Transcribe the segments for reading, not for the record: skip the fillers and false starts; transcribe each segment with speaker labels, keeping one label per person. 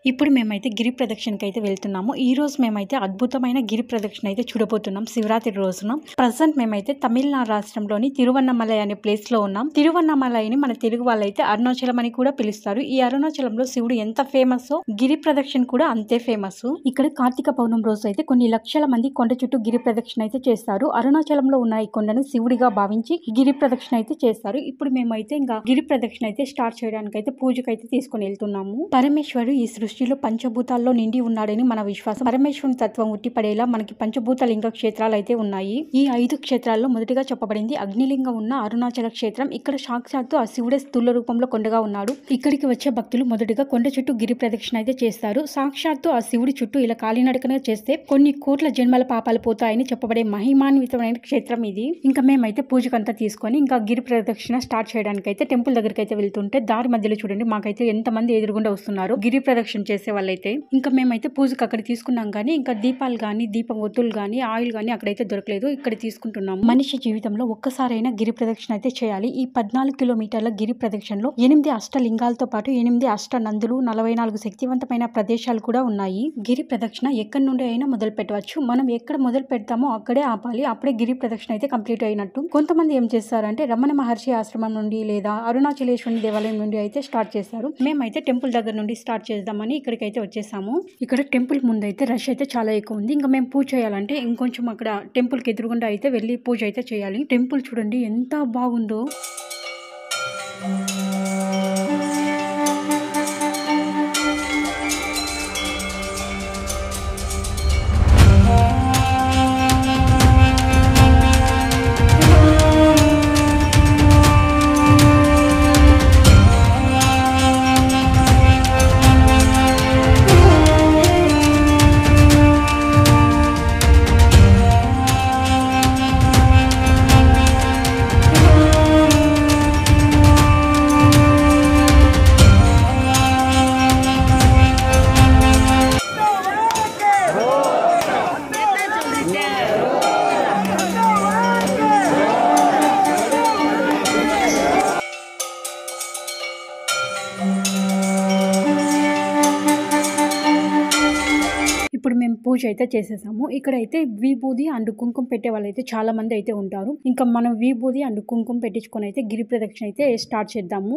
Speaker 1: ఇప్పుడు మేమైతే గిరి ప్రదక్షిణకి అయితే వెళ్తున్నాము. ఈ రోజు మేమైతే అద్భుతమైన గిరి ప్రదక్షిణ అయితే చూడబోతున్నాం శివరాత్రి రోజున. ప్రజెంట్ మేమైతే తమిళనాడు రాష్ట్రంలోని తిరువన్నమలై అనే ప్లేస్ లో ఉన్నాం. తిరువన్నమలైని మన తెలుగు వాళ్ళైతే అరుణాచలం అని కూడా పిలుస్తారు. ఈ అరుణాచలంలో శివుడు ఎంత ఫేమస్, గిరి ప్రదక్షిణ కూడా అంతే ఫేమస్. ఇక్కడ కార్తీక పౌర్ణమి రోజు అయితే కొన్ని లక్షల మంది కొండ చుట్టూ గిరి ప్రదక్షిణ అయితే చేస్తారు. అరుణాచలంలో ఉన్న ఈ కొండను శివుడిగా భావించి గిరి ప్రదక్షిణ అయితే చేస్తారు. ఇప్పుడు మేమైతే ఇంకా గిరి ప్రదక్షిణ అయితే స్టార్ట్ చేయడానికి అయితే పూజకైతే తీసుకుని వెళ్తున్నాము. పరమేశ్వరుడు ఈ సృష్టిలో పంచభూతాల్లో నిండి ఉన్నాడని మన విశ్వాసం. పరమేశ్వరుని తత్వం ఉట్టిపడేలా మనకి పంచభూత లింగ క్షేత్రాలు అయితే ఉన్నాయి. ఈ 5 క్షేత్రాల్లో మొదటిగా చెప్పబడింది అగ్నిలింగం ఉన్న అరుణాచల క్షేత్రం. ఇక్కడ సాక్షాత్తు ఆ శివుడే స్థూల రూపంలో కొండగా ఉన్నాడు. ఇక్కడికి వచ్చే భక్తులు మొదటిగా కొండ చుట్టూ గిరి ప్రదక్షిణ అయితే చేస్తారు. సాక్షాత్తు ఆ శివుడి చుట్టూ ఇలా కాలినడకన చేస్తే కొన్ని కోట్ల జన్మల పాపాలు పోతాయని చెప్పబడే మహిమాన్వితమైన క్షేత్రం ఇది. ఇంకా మేమైతే పూజకంతా తీసుకొని ఇంకా గిరి ప్రదక్షిణ స్టార్ట్ చేయడానికి అయితే టెంపుల్ దగ్గరికి అయితే వెళ్తుంటే దారి మధ్యలో చూడండి మాకైతే ఎంత మంది ఎదురుగుండా వస్తున్నారు గిరి ప్రదక్షిణ చేసే వాళ్ళైతే. ఇంకా మేమైతే పూజకు అక్కడ తీసుకున్నాం కానీ ఇంకా దీపాలు గానీ దీపం ఒత్తులు గానీ ఆయిల్ గానీ అక్కడైతే దొరకలేదు. ఇక్కడ తీసుకుంటున్నాం. మనిషి జీవితంలో ఒక్కసారైనా గిరి ప్రదక్షిణ అయితే చేయాలి. ఈ 14 కిలోమీటర్ల గిరి ప్రదక్షిణలో 8 అష్టలింగాలతో పాటు 8 అష్ట నందులు 44 శక్తివంతమైన ప్రదేశాలు కూడా ఉన్నాయి. గిరి ప్రదక్షిణ ఎక్కడి నుండి అయినా మొదలు పెట్టవచ్చు. మనం ఎక్కడ మొదలు పెడతామో అక్కడే ఆపాలి. అప్పుడే గిరి ప్రదక్షిణ అయితే కంప్లీట్ అయినట్టు. కొంతమంది ఏం చేస్తారంటే రమణ మహర్షి ఆశ్రమం నుండి లేదా అరుణాచలేశ్వరుని దేవాలయం నుండి అయితే స్టార్ట్ చేస్తారు. మేమైతే టెంపుల్ దగ్గర నుండి స్టార్ట్ చేద్దామని ఇక్కడికైతే వచ్చేసాము. ఇక్కడ టెంపుల్ ముందు అయితే రష్ అయితే చాలా ఎక్కువ ఉంది. ఇంకా మేము పూజ చేయాలంటే ఇంకొంచెం అక్కడ టెంపుల్ కి ఎదురుగుండా అయితే వెళ్ళి పూజ అయితే చేయాలి. టెంపుల్ చూడండి ఎంత బాగుందో. ఇప్పుడు మేము పూజ అయితే చేసేసాము. ఇక్కడైతే విభూది అండ్ కుంకుమ పెట్టే వాళ్ళు అయితే చాలా మంది అయితే ఉంటారు. ఇంకా మనం విభూది అండ్ కుంకుమ పెట్టించుకొని అయితే గిరి ప్రదక్షిణ అయితే స్టార్ట్ చేద్దాము.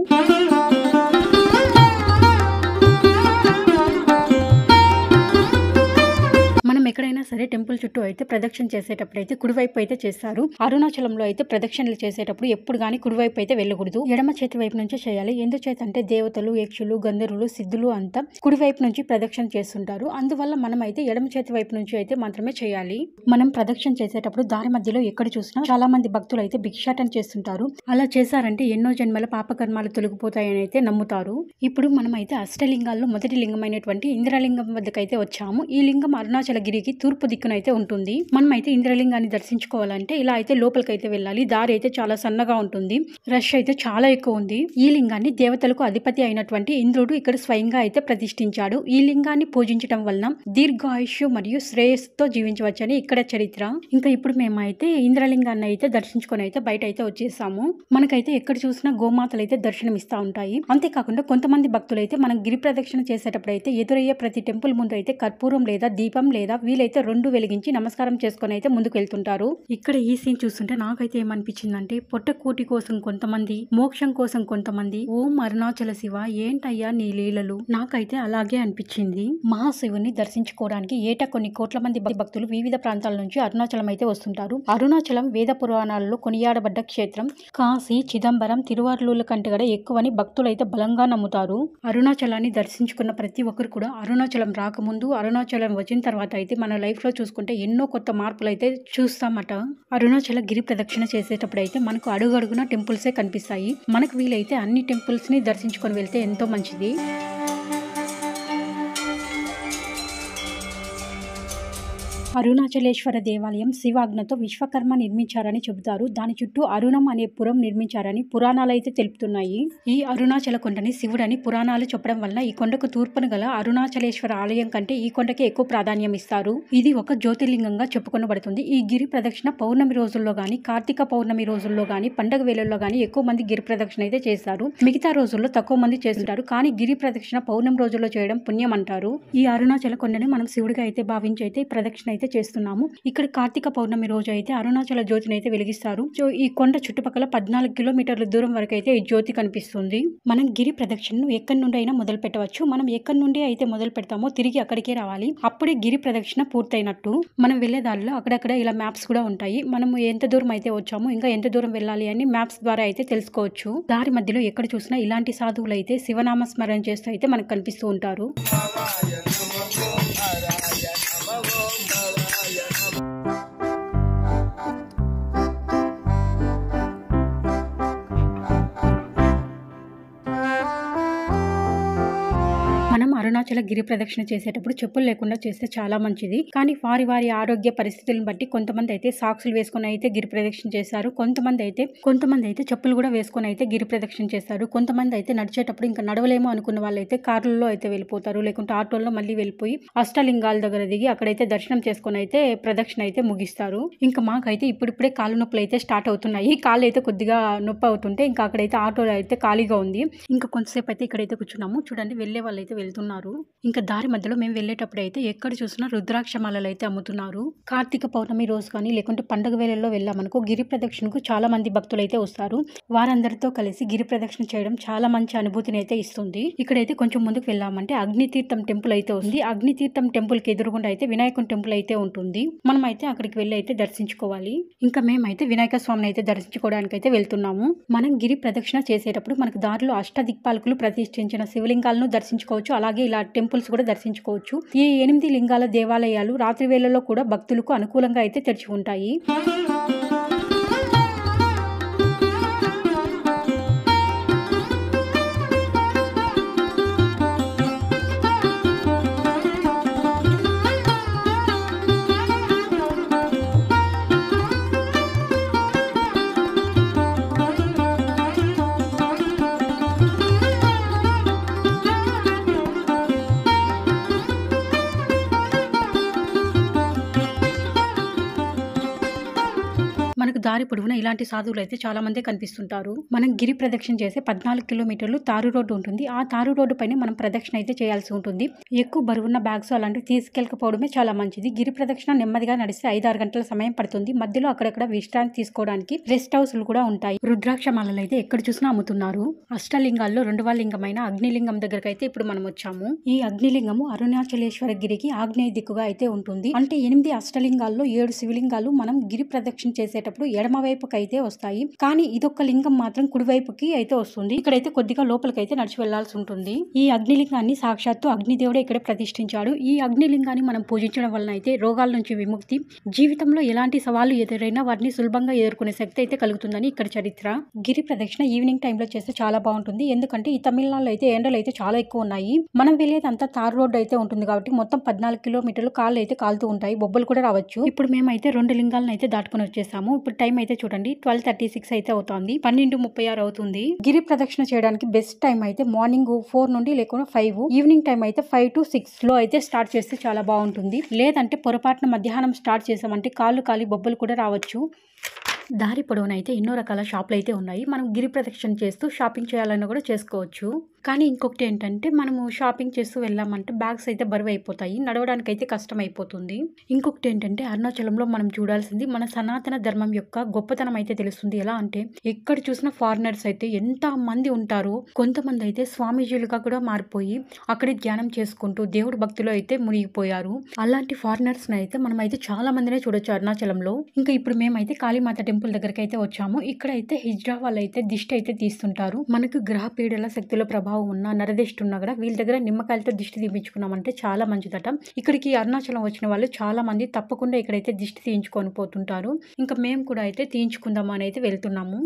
Speaker 1: మనం ఎక్కడైనా సరే టెంపుల్ చుట్టూ అయితే ప్రదక్షిణ చేసేటప్పుడు అయితే కుడివైపు అయితే చేస్తారు. అరుణాచలంలో అయితే ప్రదక్షిణలు చేసేటప్పుడు ఎప్పుడు గానీ కుడివైపు అయితే వెళ్ళకూడదు. ఎడమ చేతి వైపు నుంచే చేయాలి. ఎందుచేత అంటే దేవతలు, యక్షులు, గంధర్వులు, సిద్ధులు అంతా కుడివైపు నుంచి ప్రదక్షిణ చేస్తుంటారు. అందువల్ల మనం అయితే ఎడమ చేతి వైపు నుంచి అయితే మాత్రమే చేయాలి. మనం ప్రదక్షిణ చేసేటప్పుడు దారి మధ్యలో ఎక్కడ చూసినా చాలా మంది భక్తులు అయితే భిక్షాటన చేస్తుంటారు. అలా చేశారంటే ఎన్నో జన్మల పాపకర్మాలు తొలగిపోతాయని అయితే నమ్ముతారు. ఇప్పుడు మనం అయితే అష్టలింగాల్లో మొదటి లింగమైనటువంటి ఇంద్రలింగం వద్దకైతే వచ్చాము. ఈ లింగం అరుణాచల గిరికి తూర్పు దిక్కున అయితే ఉంటుంది. మనం అయితే ఇంద్రలింగాన్ని దర్శించుకోవాలంటే ఇలా అయితే లోపలికి అయితే వెళ్ళాలి. దారి అయితే చాలా సన్నగా ఉంటుంది. రష్ అయితే చాలా ఎక్కువ ఉంది. ఈ లింగాన్ని దేవతలకు అధిపతి అయినటువంటి ఇంద్రుడు ఇక్కడ స్వయంగా అయితే ప్రతిష్ఠించాడు. ఈ లింగాన్ని పూజించడం వలన దీర్ఘాయుష్యు మరియు శ్రేయస్సుతో జీవించవచ్చని ఇక్కడ చరిత్ర. ఇంకా ఇప్పుడు మేమైతే ఇంద్రలింగాన్ని అయితే దర్శించుకొని అయితే బయట అయితే వచ్చేసాము. మనకైతే ఎక్కడ చూసినా గోమాతలు అయితే దర్శనం ఇస్తా ఉంటాయి. అంతేకాకుండా కొంతమంది భక్తులు అయితే మనం గిరి ప్రదక్షిణ చేసేటప్పుడు అయితే ఎదురయ్యే ప్రతి టెంపుల్ ముందు అయితే కర్పూరం లేదా దీపం లేదా వీలైతే 2 వెలిగించి నమస్కారం చేసుకొని అయితే ముందుకు వెళ్తుంటారు. ఇక్కడ ఈ సీన్ చూస్తుంటే నాకైతే ఏమనిపించిందంటే పొట్టకూటి కోసం కొంతమంది, మోక్షం కోసం కొంతమంది. ఓం అరుణాచల శివ ఏంటయ్యా నీ లీలలు. నాకైతే అలాగే అనిపించింది. మహాశివుని దర్శించుకోవడానికి ఏటా కొన్ని కోట్ల మంది భక్తులు వివిధ ప్రాంతాల నుంచి అరుణాచలం అయితే వస్తుంటారు. అరుణాచలం వేద పురాణాలలో కొనియాడబడ్డ క్షేత్రం. కాశీ, చిదంబరం, తిరువార్లూల కంటే కూడా ఎక్కువని భక్తులైతే బలంగా నమ్ముతారు. అరుణాచలాన్ని దర్శించుకున్న ప్రతి ఒక్కరు కూడా అరుణాచలం రాకముందు, అరుణాచలం వచ్చిన తర్వాత అయితే మన లైఫ్ లో చూసుకుంటే ఎన్నో కొత్త మార్పులు అయితే చూస్తామట. అరుణాచల గిరి ప్రదక్షిణ చేసేటప్పుడు అయితే మనకు అడుగడుగున టెంపుల్సే కనిపిస్తాయి. మనకు వీలైతే అన్ని టెంపుల్స్ ని దర్శించుకొని వెళ్తే ఎంతో మంచిది. అరుణాచలేశ్వర దేవాలయం శివాజ్ఞతో విశ్వకర్మ నిర్మించారని చెబుతారు. దాని చుట్టూ అరుణం అనే పురం నిర్మించారని పురాణాలు అయితే తెలుపుతున్నాయి. ఈ అరుణాచల కొండని శివుడని పురాణాలు చెప్పడం వల్ల ఈ కొండకు తూర్పున గల అరుణాచలేశ్వర ఆలయం కంటే ఈ కొండకి ఎక్కువ ప్రాధాన్యం ఇస్తారు. ఇది ఒక జ్యోతిర్లింగంగా చెప్పుకొనబడుతుంది. ఈ గిరి ప్రదక్షిణ పౌర్ణమి రోజుల్లో గాని, కార్తీక పౌర్ణమి రోజుల్లో గాని, పండగ వేళల్లో గాని ఎక్కువ మంది గిరి ప్రదక్షిణ అయితే చేస్తారు. మిగతా రోజుల్లో తక్కువ మంది చేస్తుంటారు. కానీ గిరి ప్రదక్షిణ పౌర్ణమి రోజుల్లో చేయడం పుణ్యం అంటారు. ఈ అరుణాచల కొండని మనం శివుడిగా అయితే భావించి అయితే ప్రదక్షిణ అయితే చేస్తున్నాము. ఇక్కడ కార్తీక పౌర్ణమి రోజు అయితే అరుణాచల జ్యోతిని అయితే వెలిగిస్తారు. సో ఈ కొండ చుట్టుపక్కల 14 కిలోమీటర్ల దూరం వరకు అయితే ఈ జ్యోతి కనిపిస్తుంది. మనం గిరి ప్రదక్షిణను ఎక్కడి నుండి అయినా మొదలు పెట్టవచ్చు. మనం ఎక్కడి నుండి అయితే మొదలు పెడతామో తిరిగి అక్కడికే రావాలి. అప్పుడే గిరి ప్రదక్షిణ పూర్తయినట్టు. మనం వెళ్లే దారిలో అక్కడక్కడ ఇలా మ్యాప్స్ కూడా ఉంటాయి. మనం ఎంత దూరం అయితే వచ్చామో ఇంకా ఎంత దూరం వెళ్ళాలి అని మ్యాప్స్ ద్వారా అయితే తెలుసుకోవచ్చు. దారి మధ్యలో ఎక్కడ చూసినా ఇలాంటి సాధువులు అయితే శివనామ స్మరణ చేస్తూ అయితే మనకు కనిపిస్తూ ఉంటారు. మనం అరుణాచల గిరి ప్రదక్షిణ చేసేటప్పుడు చెప్పులు లేకుండా చేస్తే చాలా మంచిది. కానీ వారి ఆరోగ్య పరిస్థితులను బట్టి కొంతమంది అయితే సాక్సులు వేసుకొని అయితే గిరి ప్రదక్షిణ చేస్తారు. కొంతమంది అయితే చెప్పులు కూడా వేసుకొని అయితే గిరి ప్రదక్షిణ చేస్తారు. కొంతమంది అయితే నడిచేటప్పుడు ఇంకా నడవలేమో అనుకున్న వాళ్ళు అయితే కార్లలో అయితే వెళ్ళిపోతారు. లేకుంటే ఆటోల్లో మళ్ళీ వెళ్ళిపోయి అష్టలింగాల దగ్గర దిగి అక్కడైతే దర్శనం చేసుకొని అయితే ప్రదక్షిణ అయితే ముగిస్తారు. ఇంకా మాకైతే ఇప్పుడిప్పుడే కాళ్ళు నొప్పులు అయితే స్టార్ట్ అవుతున్నాయి. కాళ్ళు అయితే కొద్దిగా నొప్పి అవుతుంటే ఇంకా అక్కడైతే ఆటోలో అయితే ఖాళీగా ఉంది. ఇంకా కొంతసేపు అయితే ఇక్కడైతే కూర్చున్నాము. చూడండి వెళ్ళే వాళ్ళు అయితే వెళ్తున్నారు. ఇంకా దారి మధ్యలో మేము వెళ్ళేటప్పుడు అయితే ఎక్కడ చూసినా రుద్రాక్ష మాలలు అయితే అమ్ముతున్నారు. కార్తీక పౌర్ణమి రోజు కానీ లేకుంటే పండుగ వేళల్లో వెళ్ళామనుకో గిరి ప్రదక్షిణకు చాలా మంది భక్తులు అయితే వస్తారు. వారందరితో కలిసి గిరి ప్రదక్షిణ చేయడం చాలా మంచి అనుభూతిని అయితే ఇస్తుంది. ఇక్కడైతే కొంచెం ముందుకు వెళ్ళామంటే అగ్నితీర్థం టెంపుల్ అయితే ఉంది. అగ్నితీర్థం టెంపుల్ కి ఎదురుగుండా అయితే వినాయకుని టెంపుల్ అయితే ఉంటుంది. మనం అయితే అక్కడికి వెళ్ళి అయితే దర్శించుకోవాలి. ఇంకా మేమైతే వినాయక స్వామిని అయితే దర్శించుకోవడానికి అయితే వెళ్తున్నాము. మనం గిరి ప్రదక్షిణ చేసేటప్పుడు మనకు దారిలో అష్టదిక్పాలకులు ప్రతిష్ఠించిన శివలింగాలను దర్శించుకోవచ్చు. అలాగే ఇలా టెంపుల్స్ కూడా దర్శించుకోవచ్చు. ఈ 8 లింగాల దేవాలయాలు రాత్రి వేళల్లో కూడా భక్తులకు అనుకూలంగా అయితే తెరిచి ఉంటాయి. మనకు దారి పొడవునా ఇలాంటి సాధువులు అయితే చాలా మంది కనిపిస్తుంటారు. మనం గిరి ప్రదక్షిణ చేసే 14 కిలోమీటర్లు తారు రోడ్డు ఉంటుంది. ఆ తారు రోడ్డు పైన మనం ప్రదక్షిణ అయితే చేయాల్సి ఉంటుంది. ఎక్కువ బరువున్న బ్యాగ్స్ అలాంటివి తీసుకెళ్ళకపోవడమే చాలా మంచిది. గిరి ప్రదక్షిణ నెమ్మదిగా నడిస్తే 5-6 గంటల సమయం పడుతుంది. మధ్యలో అక్కడక్కడ విశ్రాంతి తీసుకోవడానికి రెస్ట్ హౌస్లు కూడా ఉంటాయి. రుద్రాక్ష మాలలు అయితే ఎక్కడ చూసినా అమ్ముతున్నారు. అష్టలింగాల్లో 2వ లింగమైన అగ్నిలింగం దగ్గరకు అయితే ఇప్పుడు మనం వచ్చాము. ఈ అగ్నిలింగము అరుణాచలేశ్వర గిరికి ఆగ్నేయ దిక్కుగా అయితే ఉంటుంది. అంటే 8 అష్టలింగాల్లో 7 శివలింగాలు మనం గిరి ప్రదక్షిణ చేసేటప్పుడు ఎడమ వైపుకి అయితే వస్తాయి. కానీ ఇదొక్క లింగం మాత్రం కుడివైపుకి అయితే వస్తుంది. ఇక్కడైతే కొద్దిగా లోపలికైతే నడిచి వెళ్లాల్సి ఉంటుంది. ఈ అగ్నిలింగాన్ని సాక్షాత్తు అగ్నిదేవుడే ఇక్కడ ప్రతిష్ఠించాడు. ఈ అగ్నిలింగాన్ని మనం పూజించడం వలన అయితే రోగాల నుంచి విముక్తి, జీవితంలో ఎలాంటి సవాళ్లు ఎదురైనా వాటిని సులభంగా ఎదుర్కొనే శక్తి అయితే కలుగుతుందని ఇక్కడ చరిత్ర. గిరి ప్రదక్షిణ ఈవినింగ్ టైంలో చేస్తే చాలా బాగుంటుంది. ఎందుకంటే ఈ తమిళనాడులో అయితే ఎండలు అయితే చాలా ఎక్కువ ఉన్నాయి. మనం వెళ్ళేదంతా తార్ రోడ్డు అయితే ఉంటుంది కాబట్టి మొత్తం 14 కిలోమీటర్లు కాళ్ళు అయితే కాలుతూ ఉంటాయి. బొబ్బలు కూడా రావచ్చు. ఇప్పుడు మేమైతే 2 లింగాలను అయితే దాటుకుని వచ్చేసాము. ఇప్పుడు టైం అయితే చూడండి 12:36 అయితే అవుతుంది. 12:36 అవుతుంది. గిరి ప్రదక్షిణ చేయడానికి బెస్ట్ టైం అయితే మార్నింగ్ 4 నుండి లేకుండా 5, ఈవినింగ్ టైం అయితే 5 to 6 లో అయితే స్టార్ట్ చేస్తే చాలా బాగుంటుంది. లేదంటే పొరపాటున మధ్యాహ్నం స్టార్ట్ చేసామంటే కాళ్ళు కాలి బొబ్బలు కూడా రావచ్చు. దారి పొడవున అయితే ఎన్నో రకాల షాపులు అయితే ఉన్నాయి. మనం గిరి ప్రదక్షిణ చేస్తూ షాపింగ్ చేయాలన్నా కూడా చేసుకోవచ్చు. కానీ ఇంకొకటి ఏంటంటే మనము షాపింగ్ చేస్తూ వెళ్ళామంటే బ్యాగ్స్ అయితే బరువు అయిపోతాయి. నడవడానికి అయితే కష్టం అయిపోతుంది. ఇంకొకటి ఏంటంటే అరుణాచలంలో మనం చూడాల్సింది మన సనాతన ధర్మం యొక్క గొప్పతనం అయితే తెలుస్తుంది. ఎలా అంటే ఎక్కడ చూసినా ఫారినర్స్ అయితే ఎంత మంది ఉంటారు. కొంతమంది అయితే స్వామీజీలుగా కూడా మారిపోయి అక్కడే ధ్యానం చేసుకుంటూ దేవుడి భక్తిలో అయితే మునిగిపోయారు. అలాంటి ఫారినర్స్ అయితే మనం అయితే చాలా మందినే చూడొచ్చు అరుణాచలంలో. ఇంకా ఇప్పుడు మేమైతే కాళీమాత టెంపుల్ దగ్గరికి అయితే వచ్చాము. ఇక్కడ అయితే హిజ్రా వాళ్ళు అయితే దిష్టి అయితే తీస్తుంటారు. మనకు గ్రహ పీడల శక్తుల ప్రభావం ఉన్నా నరదిష్టి ఉన్నా కూడా వీళ్ళ దగ్గర నిమ్మకాయలతో దిష్టి తీయించుకున్నామంటే చాలా మంచిదట. ఇక్కడికి అరుణాచలం వచ్చిన వాళ్ళు చాలా మంది తప్పకుండా ఇక్కడైతే దిష్టి తీయించుకొని పోతుంటారు. ఇంకా మేము కూడా అయితే తీయించుకుందాం అని అయితే వెళ్తున్నాము.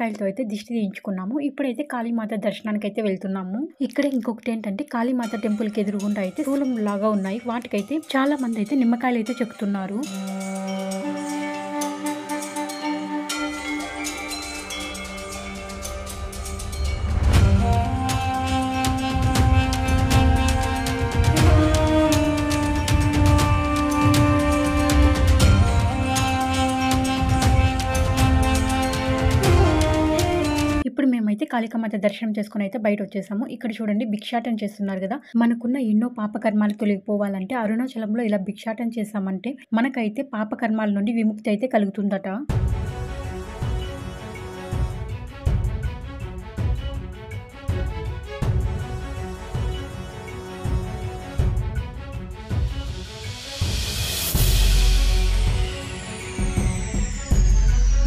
Speaker 1: నిమ్మకాయలతో అయితే దిష్టి తీయించుకున్నాము. ఇప్పుడైతే కాళీమాత దర్శనానికి అయితే వెళ్తున్నాము. ఇక్కడ ఇంకొకటి ఏంటంటే కాళీమాత టెంపుల్ కి ఎదురుగుండా అయితే శూలం లాగా ఉన్నాయి. వాటికైతే చాలా మంది అయితే నిమ్మకాయలు అయితే చెక్కుతున్నారు. ఇప్పుడు మేమైతే కాళికామాత దర్శనం చేసుకుని అయితే బయట వచ్చేసాము. ఇక్కడ చూడండి భిక్షాటన చేస్తున్నారు కదా. మనకున్న ఎన్నో పాపకర్మాలు తొలగిపోవాలంటే అరుణాచలంలో ఇలా భిక్షాటన చేసామంటే మనకైతే పాపకర్మాల నుండి విముక్తి అయితే కలుగుతుందట.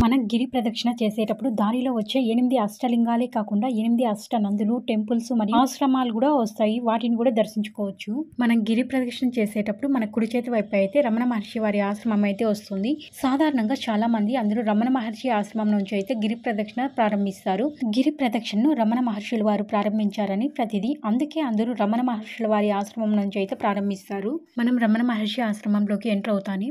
Speaker 1: మనం గిరి ప్రదక్షిణ చేసేటప్పుడు దారిలో వచ్చే 8 అష్టలింగాలే కాకుండా 8 అష్టనందులు, టెంపుల్స్ మరియు ఆశ్రమాలు కూడా వస్తాయి. వాటిని కూడా దర్శించుకోవచ్చు. మనం గిరి ప్రదక్షిణ చేసేటప్పుడు మన కుడి చేతి వైపు అయితే రమణ మహర్షి వారి ఆశ్రమం అయితే వస్తుంది. సాధారణంగా చాలా మంది అందరూ రమణ మహర్షి ఆశ్రమం నుంచి అయితే గిరి ప్రదక్షిణ ప్రారంభిస్తారు. గిరి ప్రదక్షిణను రమణ మహర్షుల వారు ప్రారంభించారని ప్రతిదీ, అందుకే అందరూ రమణ మహర్షుల వారి ఆశ్రమం నుంచి అయితే ప్రారంభిస్తారు. మనం రమణ మహర్షి ఆశ్రమంలోకి ఎంటర్ అవుతాని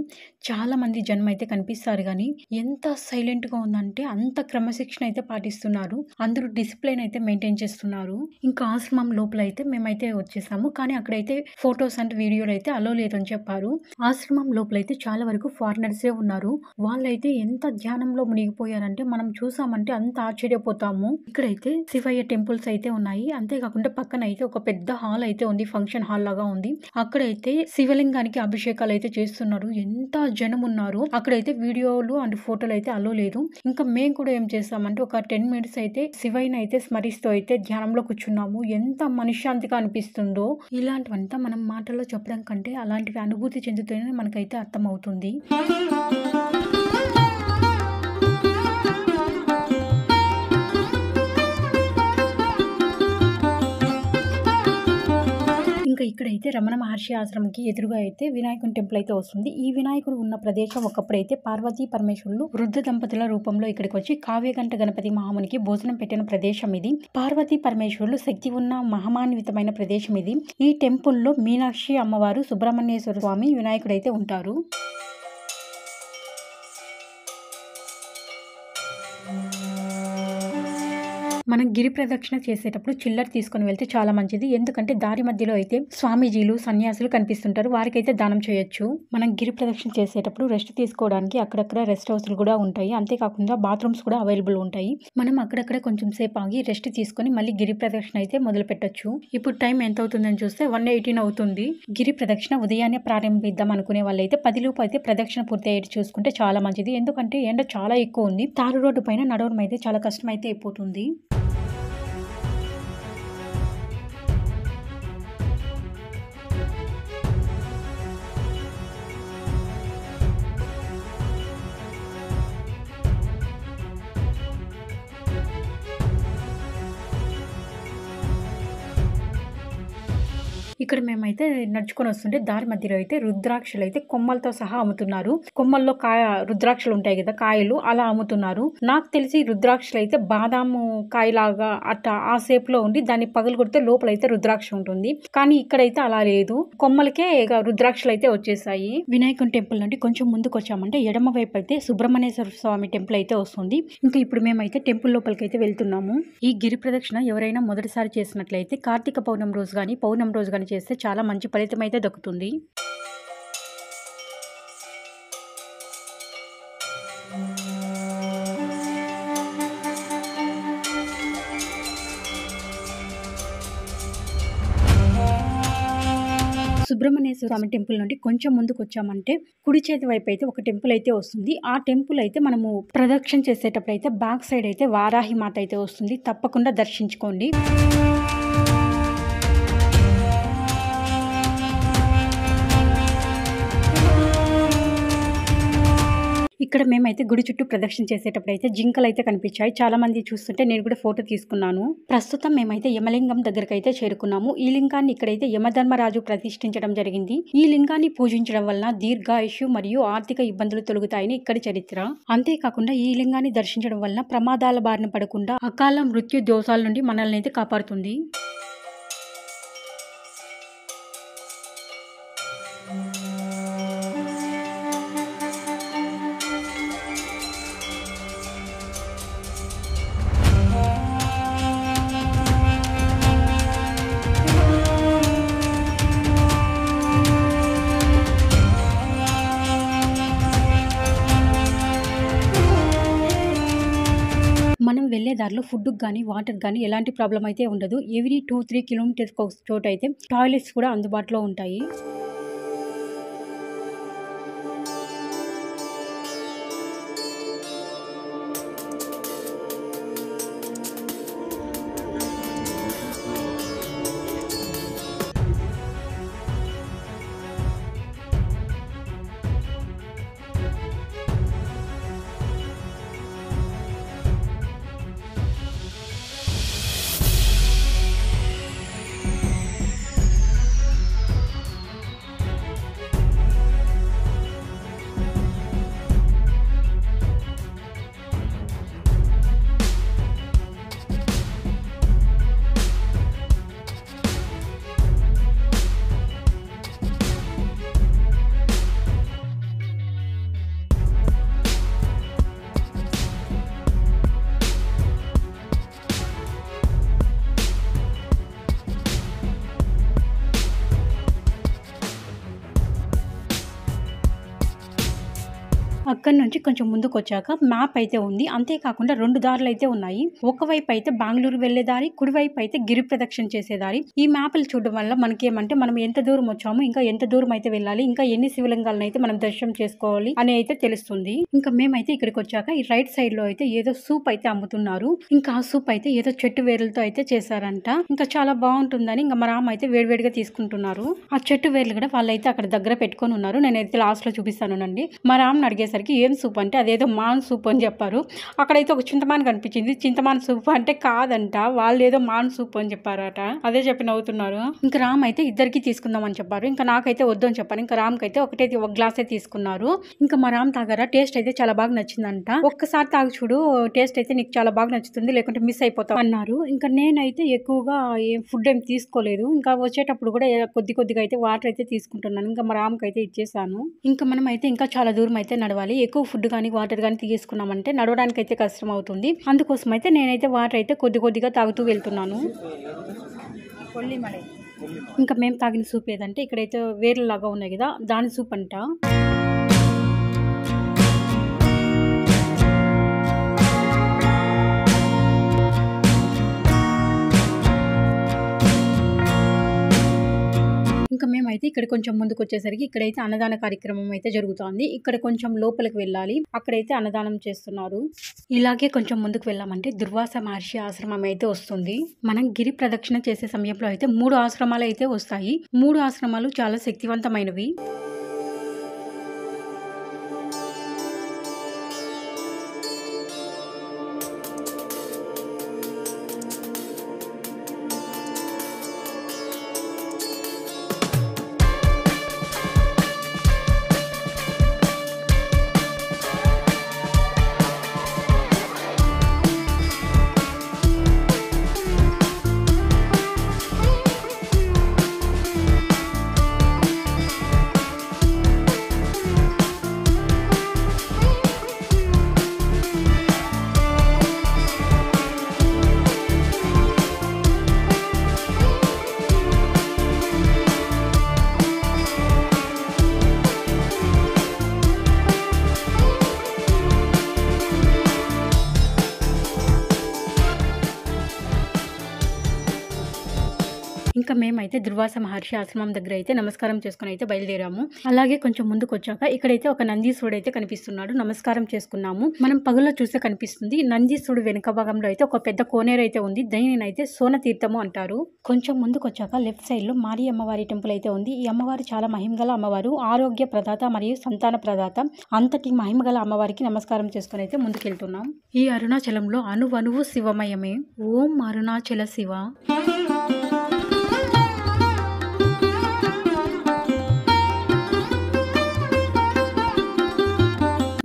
Speaker 1: చాలా మంది జనం అయితే కనిపిస్తారు. కానీ ఎంత సైలెంట్ గా ఉందంటే అంత క్రమశిక్షణ అయితే పాటిస్తున్నారు. అందరూ డిసిప్లిన్ అయితే మెయింటైన్ చేస్తున్నారు. ఇంకా ఆశ్రమం లోపల అయితే మేమైతే వచ్చేసాము. కానీ అక్కడైతే ఫొటోస్ అండ్ వీడియోలు అయితే అలో లేదని చెప్పారు. ఆశ్రమం లోపలైతే చాలా వరకు ఫారినర్సే ఉన్నారు. వాళ్ళైతే ఎంత ధ్యానంలో మునిగిపోయారంటే మనం చూసామంటే అంత ఆశ్చర్యపోతాము. ఇక్కడైతే శివయ్య టెంపుల్స్ అయితే ఉన్నాయి. అంతేకాకుండా పక్కన అయితే ఒక పెద్ద హాల్ అయితే ఉంది. ఫంక్షన్ హాల్ లాగా ఉంది. అక్కడైతే శివలింగానికి అభిషేకాలు అయితే చేస్తున్నారు. ఎంత జనం ఉన్నారు. అక్కడైతే వీడియోలు అండ్ ఫోటోలు అయితే అలో లేదు. ఇంకా మేము కూడా ఏం చేస్తామంటే ఒక 10 మినిట్స్ అయితే శివయ్యని అయితే స్మరిస్తూ అయితే ధ్యానంలో కూర్చున్నాము. ఎంత మనశ్శాంతిగా అనిపిస్తుందో. ఇలాంటివంతా మనం మాటల్లో చెప్పడం కంటే అలాంటివి అనుభూతి చెందుతూనే మనకైతే అర్థమవుతుంది. ఇంకా ఇక్కడైతే రమణ మహర్షి ఆశ్రమంకి ఎదురుగా అయితే వినాయకుని టెంపుల్ అయితే వస్తుంది. ఈ వినాయకుడు ఉన్న ప్రదేశం ఒకప్పుడైతే పార్వతీ పరమేశ్వరులు వృద్ధ దంపతుల రూపంలో ఇక్కడికి వచ్చి కావ్యగంట గణపతి మహామునికి భోజనం పెట్టిన ప్రదేశం ఇది. పార్వతీ పరమేశ్వరులు శక్తి ఉన్న మహమాన్వితమైన ప్రదేశం ఇది. ఈ టెంపుల్లో మీనాక్షి అమ్మవారు, సుబ్రహ్మణ్యేశ్వర స్వామి, వినాయకుడు అయితే ఉంటారు. మనం గిరి ప్రదక్షిణ చేసేటప్పుడు చిల్లర తీసుకుని వెళ్తే చాలా మంచిది. ఎందుకంటే దారి మధ్యలో అయితే స్వామీజీలు, సన్యాసులు కనిపిస్తుంటారు. వారికైతే దానం చేయొచ్చు. మనం గిరి ప్రదక్షిణ చేసేటప్పుడు రెస్ట్ తీసుకోవడానికి అక్కడక్కడ రెస్ట్ హౌస్లు కూడా ఉంటాయి. అంతేకాకుండా బాత్రూమ్స్ కూడా అవైలబుల్ ఉంటాయి. మనం అక్కడక్కడ కొంచెం సేపు ఆగి రెస్ట్ తీసుకొని మళ్ళీ గిరి ప్రదక్షిణ అయితే మొదలు పెట్టొచ్చు. ఇప్పుడు టైం ఎంత అవుతుందని చూస్తే 1:18 అవుతుంది. గిరి ప్రదక్షిణ ఉదయాన్నే ప్రారంభిద్దాం అనుకునే వాళ్ళైతే 10 లోపు అయితే ప్రదక్షిణ పూర్తి అయ్యేది చూసుకుంటే చాలా మంచిది. ఎందుకంటే ఎండ చాలా ఎక్కువ ఉంది. తారు రోడ్డు పైన నడవడం అయితే చాలా కష్టం అయితే అయిపోతుంది. ఇక్కడ మేమైతే నడుచుకొని వస్తుంటే దారి మధ్యలో అయితే రుద్రాక్షలు అయితే కొమ్మలతో సహా అమ్ముతున్నారు. కొమ్మల్లో రుద్రాక్షలు ఉంటాయి కదా, కాయలు అలా అమ్ముతున్నారు. నాకు తెలిసి రుద్రాక్షలు అయితే బాదాము కాయలాగా అట్లా ఆ షేప్ లో ఉండి దాన్ని పగలు కొడితే లోపల అయితే రుద్రాక్ష ఉంటుంది. కానీ ఇక్కడైతే అలా లేదు. కొమ్మలకే రుద్రాక్షలు అయితే వచ్చేసాయి. వినాయకుని టెంపుల్ నుండి కొంచెం ముందుకు వచ్చామంటే ఎడమ వైపు అయితే సుబ్రహ్మణ్యేశ్వర స్వామి టెంపుల్ అయితే వస్తుంది. ఇంకా ఇప్పుడు మేమైతే టెంపుల్ లోపలికి అయితే వెళ్తున్నాము. ఈ గిరి ప్రదక్షిణ ఎవరైనా మొదటిసారి చేసినట్లయితే కార్తీక పౌర్ణమి రోజు కానీ పౌర్ణమి రోజు కానీ చేస్తే చాలా మంచి ఫలితం అయితే దక్కుతుంది. సుబ్రహ్మణ్యేశ్వర స్వామి టెంపుల్ నుండి కొంచెం ముందుకు వచ్చామంటే కుడి చేతి వైపు అయితే ఒక టెంపుల్ అయితే వస్తుంది. ఆ టెంపుల్ అయితే మనము ప్రదక్షిణ చేసేటప్పుడు అయితే బ్యాక్ సైడ్ అయితే వారాహి మాత అయితే వస్తుంది. తప్పకుండా దర్శించుకోండి. ఇక్కడ మేమైతే గుడి చుట్టూ ప్రదక్షిణ చేసేటప్పుడు అయితే జింకలు అయితే కనిపించాయి. చాలా మంది చూస్తుంటే నేను కూడా ఫోటో తీసుకున్నాను. ప్రస్తుతం మేమైతే యమలింగం దగ్గరకు అయితే చేరుకున్నాము. ఈ లింగాన్ని ఇక్కడైతే యమధర్మరాజు ప్రతిష్ఠించడం జరిగింది. ఈ లింగాన్ని పూజించడం వలన దీర్ఘాయుషు మరియు ఆర్థిక ఇబ్బందులు తొలగుతాయని ఇక్కడ చరిత్ర. అంతేకాకుండా ఈ లింగాన్ని దర్శించడం వలన ప్రమాదాల బారిన పడకుండా అకాల మృత్యు దోషాల నుండి మనల్ని అయితే కాపాడుతుంది. మనం వెళ్లే దారిలో ఫుడ్ గానీ వాటర్ గానీ ఎలాంటి ప్రాబ్లం అయితే ఉండదు. ఎవ్రీ 2-3 కిలోమీటర్స్ ఒక చోట అయితే టాయిలెట్స్ కూడా అందుబాటులో ఉంటాయి. అక్కడి నుంచి కొంచెం ముందుకు వచ్చాక మ్యాప్ అయితే ఉంది. అంతేకాకుండా 2 దారులు అయితే ఉన్నాయి. ఒకవైపు అయితే బెంగళూరు వెళ్లే దారి, కుడివైపు అయితే గిరి ప్రదక్షిణ చేసే దారి. ఈ మ్యాప్లు చూడడం వల్ల మనకేమంటే మనం ఎంత దూరం వచ్చాము, ఇంకా ఎంత దూరం అయితే వెళ్ళాలి, ఇంకా ఎన్ని శివలింగాలను అయితే మనం దర్శనం చేసుకోవాలి అని అయితే తెలుస్తుంది. ఇంకా మేమైతే ఇక్కడికి వచ్చాక ఈ రైట్ సైడ్ లో అయితే ఏదో సూప్ అయితే అమ్ముతున్నారు. ఇంకా ఆ సూప్ అయితే ఏదో చెట్టు వేర్లతో అయితే చేశారంట. ఇంకా చాలా బాగుంటుందని ఇంకా మా రామ్ అయితే వేడివేడిగా తీసుకుంటున్నారు. ఆ చెట్టు వేర్లు కూడా వాళ్ళైతే అక్కడ దగ్గర పెట్టుకొని ఉన్నారు. నేనైతే లాస్ట్ లో చూపిస్తానండి. మా రామ్ అడిగేసరికి ఏం సూప్ అంటే అదేదో మాన్ సూప్ అని చెప్పారు. అక్కడైతే ఒక చింతమాన్ కనిపించింది. చింతమాన్ సూప్ అంటే కాదంట, వాళ్ళు ఏదో మాన్ సూప్ అని చెప్పారట. అదే చెప్పి నవ్వుతున్నారు. ఇంకా రామ్ అయితే ఇద్దరికి తీసుకుందాం అని చెప్పారు. ఇంకా నాకైతే వద్దు అని చెప్పారు. ఇంకా రామ్కి అయితే ఒక గ్లాసే తీసుకున్నారు. ఇంకా మా రామ్ తాగారా, టేస్ట్ అయితే చాలా బాగా నచ్చిందంట. ఒక్కసారి తాగి చూడు, టేస్ట్ అయితే నీకు చాలా బాగా నచ్చుతుంది, లేకుంటే మిస్ అయిపోతావు అన్నారు. ఇంకా నేనైతే ఎక్కువగా ఫుడ్ ఏం తీసుకోలేదు. ఇంకా వచ్చేటప్పుడు కూడా కొద్దిగా అయితే వాటర్ అయితే తీసుకుంటున్నాను. ఇంకా మా రామ్కి అయితే ఇచ్చేసాను. ఇంకా మనం అయితే ఇంకా చాలా దూరం అయితే నడవాలి. ఎక్కువ ఫుడ్ కానీ వాటర్ కానీ తీసుకున్నామంటే నడవడానికి అయితే కష్టం అవుతుంది. అందుకోసం అయితే నేనైతే వాటర్ అయితే కొద్దిగా తాగుతూ వెళ్తున్నాను. ఇంకా మేము తాగిన సూప్ ఏదంటే ఇక్కడైతే వేర్లలాగా ఉన్నాయి కదా, దాని సూప్ అంట. ఇంకా మేమైతే ఇక్కడ కొంచెం ముందుకు వచ్చేసరికి ఇక్కడైతే అన్నదాన కార్యక్రమం అయితే జరుగుతోంది. ఇక్కడ కొంచెం లోపలికి వెళ్ళాలి, అక్కడైతే అన్నదానం చేస్తున్నారు. ఇలాగే కొంచెం ముందుకు వెళ్ళామంటే దుర్వాస మహర్షి ఆశ్రమం అయితే వస్తుంది. మనం గిరి ప్రదక్షిణ చేసే సమయంలో అయితే 3 ఆశ్రమాలు అయితే వస్తాయి. 3 ఆశ్రమాలు చాలా శక్తివంతమైనవి. ఇంకా మేమైతే దుర్వాస మహర్షి ఆశ్రమం దగ్గర అయితే నమస్కారం చేసుకుని అయితే బయలుదేరాము. అలాగే కొంచెం ముందుకు వచ్చాక ఇక్కడైతే ఒక నందీశ్వరుడు అయితే కనిపిస్తున్నాడు. నమస్కారం చేసుకున్నాము. మనం పగుల్లో చూస్తే కనిపిస్తుంది. నందీశ్వరుడు వెనుక భాగంలో అయితే ఒక పెద్ద కోనేరు అయితే ఉంది. దీనిని అయితే సోన తీర్థము అంటారు. కొంచెం ముందుకు వచ్చాక లెఫ్ట్ సైడ్ లో మారి అమ్మవారి టెంపుల్ అయితే ఉంది. ఈ అమ్మవారు చాలా మహిమగల అమ్మవారు, ఆరోగ్య ప్రదాత మరియు సంతాన ప్రదాత. అంతటి మహిమగల అమ్మవారికి నమస్కారం చేసుకుని అయితే ముందుకెళ్తున్నాం. ఈ అరుణాచలంలో అణువణువు శివమయమే. ఓం అరుణాచల శివ.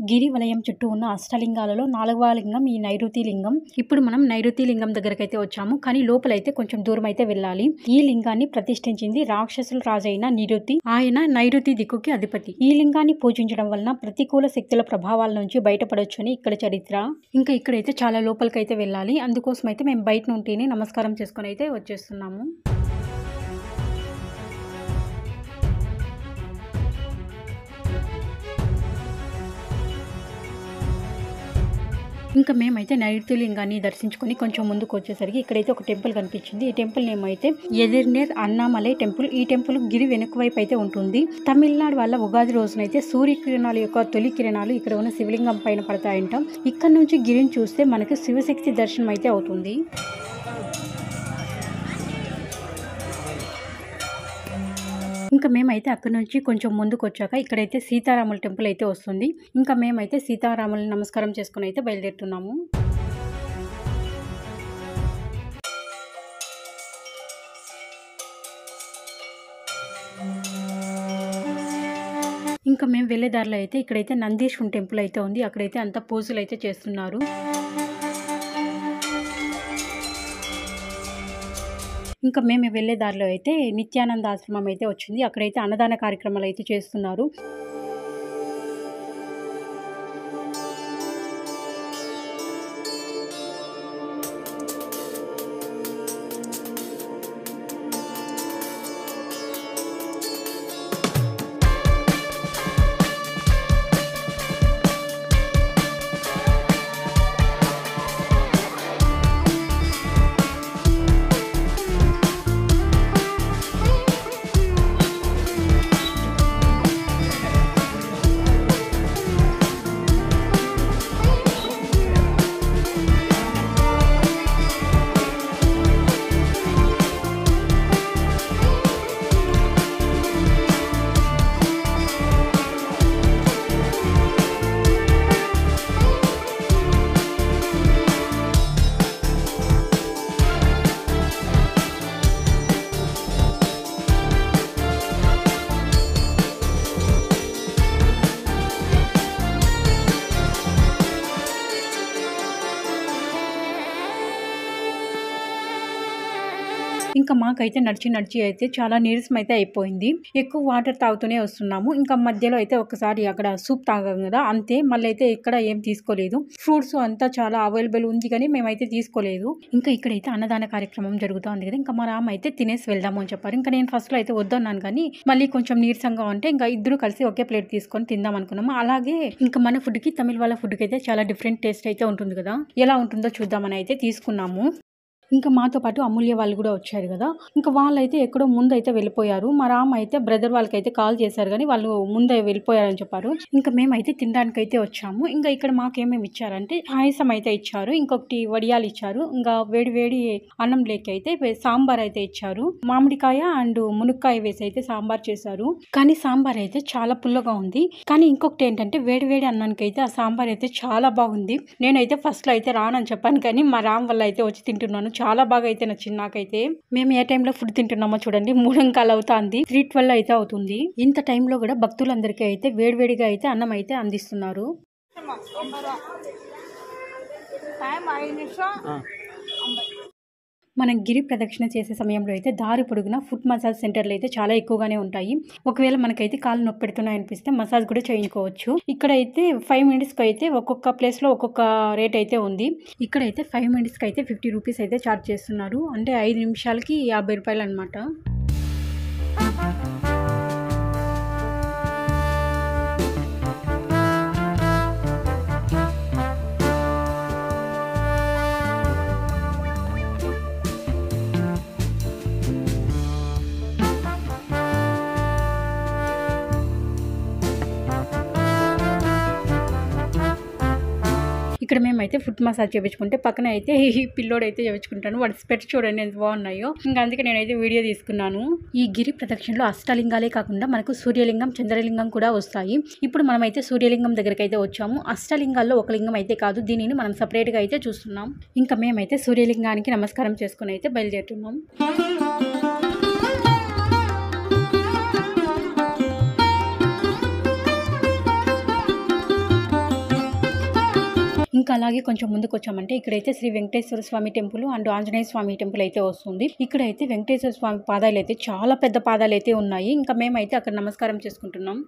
Speaker 1: గిరి వలయం చుట్టూ ఉన్న అష్టలింగాలలో 4వ లింగం ఈ నైరుతి లింగం. ఇప్పుడు మనం నైరుతి లింగం దగ్గరకైతే వచ్చాము. కానీ లోపలైతే కొంచెం దూరం అయితే వెళ్ళాలి. ఈ లింగాన్ని ప్రతిష్ఠించింది రాక్షసుల రాజైన నిరుతి. ఆయన నైరుతి దిక్కుకి అధిపతి. ఈ లింగాన్ని పూజించడం వలన ప్రతికూల శక్తుల ప్రభావాల నుంచి బయటపడొచ్చు అని ఇక్కడ చరిత్ర. ఇంకా ఇక్కడైతే చాలా లోపలికైతే వెళ్ళాలి. అందుకోసం అయితే మేము బయట నుండి నమస్కారం చేసుకుని అయితే వచ్చేస్తున్నాము. ఇంకా మేమైతే నైరుతి లింగాన్ని దర్శించుకొని కొంచెం ముందుకు వచ్చేసరికి ఇక్కడైతే ఒక టెంపుల్ కనిపించింది. ఈ టెంపుల్ నేమ్ అయితే ఎదిర్నేర్ అన్నామలై టెంపుల్. ఈ టెంపుల్ గిరి వెనుక వైపు అయితే ఉంటుంది. తమిళనాడు వల్ల ఉగాది రోజునైతే సూర్యకిరణాల యొక్క తొలి కిరణాలు ఇక్కడ ఉన్న శివలింగం పైన పడతాయంట. ఇక్కడ నుంచి గిరిని చూస్తే మనకి శివశక్తి దర్శనం అయితే అవుతుంది. ఇంకా మేమైతే అక్కడ నుంచి కొంచెం ముందుకు వచ్చాక ఇక్కడైతే సీతారాముల టెంపుల్ అయితే వస్తుంది. ఇంకా మేమైతే సీతారాములని నమస్కారం చేసుకుని అయితే బయలుదేరుతున్నాము. ఇంకా మేము వెళ్ళే దారిలో అయితే ఇక్కడైతే నందీశ్వరుని టెంపుల్ అయితే ఉంది. అక్కడైతే అంతా పూజలు అయితే చేస్తున్నారు. ఇంకా మేము వెళ్ళే దారిలో అయితే నిత్యానంద ఆశ్రమం అయితే వచ్చింది. అక్కడైతే అన్నదాన కార్యక్రమాలు అయితే చేస్తున్నారు. ఇంకా మాకైతే నడిచి అయితే చాలా నీరసం అయితే అయిపోయింది. ఎక్కువ వాటర్ తాగుతూనే వస్తున్నాము. ఇంకా మధ్యలో అయితే ఒకసారి అక్కడ సూప్ తాగాం కదా, అంతే. మళ్ళీ అయితే ఇక్కడ ఏం తీసుకోలేదు. ఫ్రూట్స్ అంతా చాలా అవైలబుల్ ఉంది కానీ మేమైతే తీసుకోలేదు. ఇంకా ఇక్కడైతే అన్నదాన కార్యక్రమం జరుగుతుంది కదా, ఇంకా మా రామ్ అయితే తినేసి వెళ్దాము అని చెప్పారు. ఇంకా నేను ఫస్ట్ లో అయితే వద్దన్నాను కానీ మళ్ళీ కొంచెం నీరసంగా ఉంటే ఇంకా ఇద్దరు కలిసి ఒకే ప్లేట్ తీసుకొని తిందాం అనుకున్నాము. అలాగే ఇంకా మన ఫుడ్ కి తమిళ వాళ్ళ ఫుడ్ కి అయితే చాలా డిఫరెంట్ టేస్ట్ అయితే ఉంటుంది కదా, ఎలా ఉంటుందో చూద్దామని అయితే తీసుకున్నాము. ఇంకా మాతో పాటు అమూల్య వాళ్ళు కూడా వచ్చారు కదా, ఇంకా వాళ్ళైతే ఎక్కడో ముందు అయితే వెళ్ళిపోయారు. మా రామ్ అయితే బ్రదర్ వాళ్ళకైతే కాల్ చేశారు కానీ వాళ్ళు ముందే వెళ్ళిపోయారని చెప్పారు. ఇంకా మేమైతే తినడానికి అయితే వచ్చాము. ఇంకా ఇక్కడ మాకేమేమి ఇచ్చారంటే పాయసం అయితే ఇచ్చారు, ఇంకొకటి వడియాలు ఇచ్చారు, ఇంకా వేడి అన్నం లేక అయితే సాంబార్ అయితే ఇచ్చారు. మామిడికాయ అండ్ మునక్కాయ వేసి అయితే సాంబార్ చేశారు. కానీ సాంబార్ అయితే చాలా పుల్లగా ఉంది. కానీ ఇంకొకటి ఏంటంటే వేడి అన్నానికి అయితే ఆ సాంబార్ అయితే చాలా బాగుంది. నేనైతే ఫస్ట్ లో అయితే రానని చెప్పాను కానీ మా రామ్ వల్ల అయితే వచ్చి తింటున్నాను. చాలా బాగా అయితే నచ్చింది నాకైతే. మేము ఏ టైంలో ఫుడ్ తింటున్నామో చూడండి, 3 అంకాలు అవుతుంది, 3:12 అయితే అవుతుంది. ఇంత టైంలో కూడా భక్తులందరికీ అయితే వేడిగా అయితే అన్నం అయితే అందిస్తున్నారు. మనం గిరి ప్రదక్షిణ చేసే సమయంలో అయితే దారి పొడుగున ఫుట్ మసాజ్ సెంటర్లు అయితే చాలా ఎక్కువగానే ఉంటాయి. ఒకవేళ మనకైతే కాళ్ళు నొప్పి పెడుతున్నాయి అనిపిస్తే మసాజ్ కూడా చేయించుకోవచ్చు. ఇక్కడైతే 5 మినిట్స్కి అయితే ఒక్కొక్క ప్లేస్లో ఒక్కొక్క రేట్ అయితే ఉంది. ఇక్కడైతే 5 మినిట్స్కి అయితే 50 రూపీస్ అయితే ఛార్జ్ చేస్తున్నారు. అంటే 5 నిమిషాలకి 50 రూపాయలు అనమాట. ఇక్కడ మేమైతే ఫుట్ మసాజ్ చేయించుకుంటే పక్కన అయితే ఈ పిల్లోడు అయితే చేయించుకుంటాను. వాడి స్పెట్స్ చూడండి ఎంత బాగున్నాయో. ఇంకా అందుకే నేనైతే వీడియో తీసుకున్నాను. ఈ గిరి ప్రదక్షిణలో అష్టలింగాలే కాకుండా మనకు సూర్యలింగం, చంద్రలింగం కూడా వస్తాయి. ఇప్పుడు మనమైతే సూర్యలింగం దగ్గరికి అయితే వచ్చాము. అష్టలింగాల్లో ఒక లింగం అయితే కాదు, దీనిని మనం సపరేట్ గా అయితే చూస్తున్నాం. ఇంకా మేమైతే సూర్యలింగానికి నమస్కారం చేసుకుని అయితే బయలుదేరుతున్నాం. ఇంకా అలాగే కొంచెం ముందుకు వచ్చామంటే ఇక్కడైతే Sri Venkateswara Swamy temple and Anjaneya Swamy temple అయితే వస్తుంది. ఇక్కడైతే వెంకటేశ్వర స్వామి పాదాలు అయితే చాలా పెద్ద పాదాలు అయితే ఉన్నాయి. ఇంకా మేమైతే అక్కడ నమస్కారం చేసుకుంటున్నాం.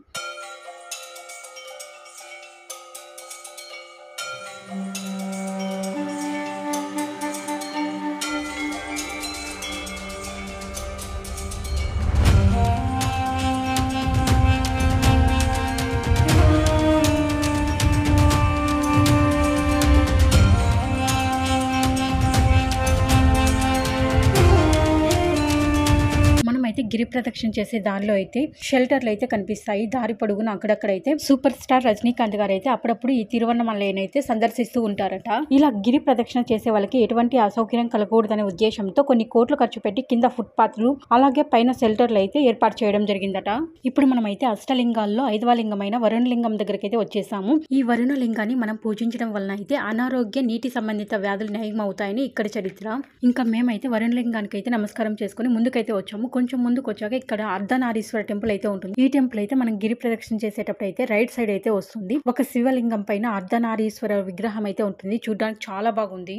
Speaker 1: గిరి ప్రదక్షిణ చేసే దారిలో అయితే షెల్టర్లు అయితే కనిపిస్తాయి. దారి పొడుగున అక్కడక్కడైతే సూపర్ స్టార్ రజనీకాంత్ గారు అయితే అప్పుడప్పుడు ఈ తిరువన్నమలైని అయితే సందర్శిస్తూ ఉంటారట. ఇలా గిరి ప్రదక్షిణ చేసే వాళ్ళకి ఎటువంటి అసౌకర్యం కలగకూడదనే ఉద్దేశంతో కొన్ని కోట్లు ఖర్చు పెట్టి కింద ఫుట్ పాత్లు అలాగే పైన షెల్టర్లు అయితే ఏర్పాటు చేయడం జరిగిందట. ఇప్పుడు మనం అయితే అష్టలింగాల్లో 5వ లింగమైన వరుణలింగం దగ్గరికి అయితే వచ్చేసాము. ఈ వరుణలింగాన్ని మనం పూజించడం వలన అయితే అనారోగ్య నీటి సంబంధిత వ్యాధులు నయం అవుతాయని ఇక్కడ చరిత్ర. ఇంకా మేమైతే వరుణలింగానికి అయితే నమస్కారం చేసుకుని ముందుకైతే వచ్చాము. కొంచెం ముందుకు వచ్చాక ఇక్కడ అర్ధనారీశ్వర టెంపుల్ అయితే ఉంటుంది. ఈ టెంపుల్ అయితే మనం గిరి ప్రదక్షిణ చేసేటప్పుడు అయితే రైట్ సైడ్ అయితే వస్తుంది. ఒక శివలింగం పైన అర్ధనారీశ్వర విగ్రహం అయితే ఉంటుంది. చూడడానికి చాలా బాగుంది.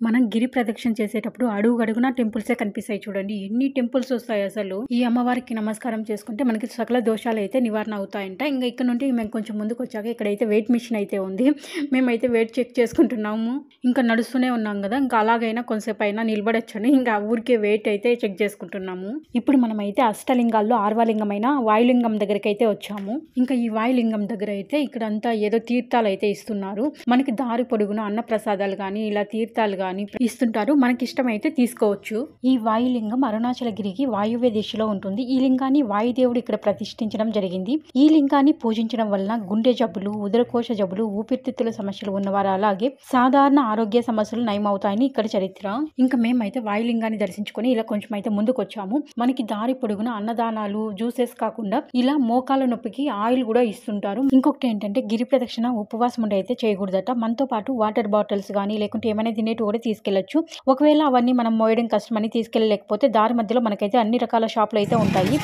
Speaker 1: మనం గిరి ప్రదక్షిణ చేసేటప్పుడు అడుగున టెంపుల్సే కనిపిస్తాయి. చూడండి ఎన్ని టెంపుల్స్ వస్తాయి అసలు. ఈ అమ్మవారికి నమస్కారం చేసుకుంటే మనకి సకల దోషాలు అయితే నివారణ అవుతాయంట. ఇంకా ఇక్కడ నుండి మేము కొంచెం ముందుకు వచ్చాక ఇక్కడైతే వెయిట్ మిషన్ అయితే ఉంది. మేమైతే వెయిట్ చెక్ చేసుకుంటున్నాము. ఇంకా నడుస్తూనే ఉన్నాం కదా, ఇంకా అలాగైనా కొంతసేపు అయినా నిలబడొచ్చని ఇంకా ఊరికే వెయిట్ అయితే చెక్ చేసుకుంటున్నాము. ఇప్పుడు మనం అయితే అష్టలింగాల్లో 6వ లింగమైన వాయులింగం దగ్గరికి అయితే వచ్చాము. ఇంకా ఈ వాయులింగం దగ్గర అయితే ఇక్కడ అంతా ఏదో తీర్థాలు అయితే ఇస్తున్నారు. మనకి దారి పొడుగున అన్న ప్రసాదాలు కానీ ఇలా తీర్థాలు కానీ ఇస్తుంటారు. మనకి ఇష్టమైతే తీసుకోవచ్చు. ఈ వాయులింగం అరుణాచలగిరికి వాయువ్య దిశలో ఉంటుంది. ఈ లింగాన్ని వాయుదేవుడు ఇక్కడ ప్రతిష్ఠించడం జరిగింది. ఈ లింగాన్ని పూజించడం వలన గుండె జబ్బులు, ఉదరకోశ జబ్బులు, ఊపిరితిత్తుల సమస్యలు ఉన్నవారు అలాగే సాధారణ ఆరోగ్య సమస్యలు నయమవుతాయని ఇక్కడ చరిత్ర. ఇంకా మేమైతే వాయులింగాన్ని దర్శించుకొని ఇలా కొంచెం అయితే ముందుకు వచ్చాము. మనకి దారి పొడుగున అన్నదానాలు, జ్యూసెస్ కాకుండా ఇలా మోకాల నొప్పికి ఆయిల్ కూడా ఇస్తుంటారు. ఇంకొకటి ఏంటంటే గిరి ప్రదక్షిణ ఉపవాసం ఉండి అయితే చేయకూడదట. మనతో పాటు వాటర్ బాటిల్స్ కానీ లేకుంటే ఏమైనా తినేటి కూడా తీసుకెళ్లొచ్చు. ఒకవేళ అవన్నీ మనం మోయడం కష్టమని తీసుకెళ్ళలేకపోతే దారి మధ్యలో మనకైతే అన్ని రకాల షాపులు అయితే ఉంటాయి.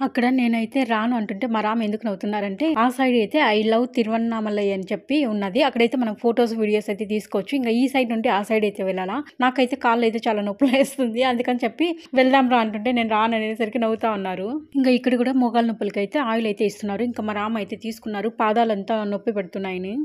Speaker 1: అక్కడ నేనైతే రాను అంటుంటే మా రామ్ ఎందుకు నవ్వుతున్నారంటే ఆ సైడ్ అయితే ఐ లవ్ తిరువన్నామలై అని చెప్పి ఉన్నది. అక్కడైతే మనం ఫొటోస్ వీడియోస్ అయితే తీసుకోవచ్చు. ఇంకా ఈ సైడ్ నుండి ఆ సైడ్ అయితే వెళ్ళాలా. నాకైతే కాళ్ళు అయితే చాలా నొప్పులు వేస్తుంది. అందుకని చెప్పి వెళ్దాం రా అంటుంటే నేను రాను అనేసరికి నవ్వుతా ఉన్నారు. ఇంకా ఇక్కడ కూడా మోకాల నొప్పులకి అయితే ఆయిల్ అయితే ఇస్తున్నారు. ఇంకా మా రామ్ అయితే తీసుకున్నారు. పాదాలంతా నొప్పి పెడుతున్నాయని.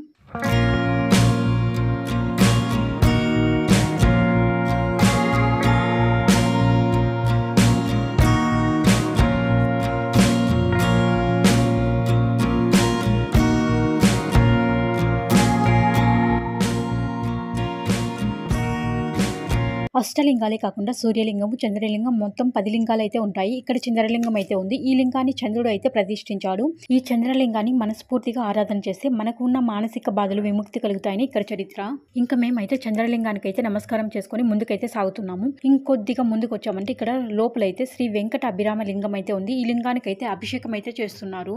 Speaker 1: అష్టలింగాలే కాకుండా సూర్యలింగము, చంద్రలింగం మొత్తం 10 లింగాలు అయితే ఉంటాయి. ఇక్కడ చంద్రలింగం అయితే ఉంది. ఈ లింగాన్ని చంద్రుడు అయితే ప్రతిష్ఠించాడు. ఈ చంద్రలింగాన్ని మనస్ఫూర్తిగా ఆరాధన చేస్తే మనకు ఉన్న మానసిక బాధలు విముక్తి కలుగుతాయని ఇక్కడ చరిత్ర. ఇంకా మేమైతే చంద్రలింగానికి అయితే నమస్కారం చేసుకుని ముందుకైతే సాగుతున్నాము. ఇంకొద్దిగా ముందుకు వచ్చామంటే ఇక్కడ లోపలైతే శ్రీ వెంకట అభిరామ లింగం అయితే ఉంది. ఈ లింగానికి అయితే అభిషేకం అయితే చేస్తున్నారు.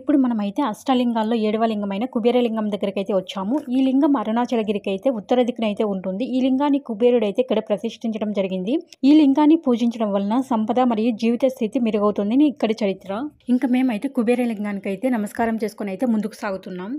Speaker 1: ఇప్పుడు మనమైతే అష్టలింగాల్లో 7వ లింగమైన కుబేరలింగం దగ్గరికైతే వచ్చాము. ఈ లింగం అరుణాచలగిరికి అయితే ఉత్తర దిక్కునైతే ఉంటుంది. ఈ లింగాన్ని కుబేరుడైతే ఇక్కడ ప్రతిష్ఠించడం జరిగింది. ఈ లింగాన్ని పూజించడం వలన సంపద మరియు జీవిత స్థితి మెరుగవుతుందని ఇక్కడి చరిత్ర. ఇంకా మేమైతే కుబేరలింగానికి అయితే నమస్కారం చేసుకుని అయితే ముందుకు సాగుతున్నాం.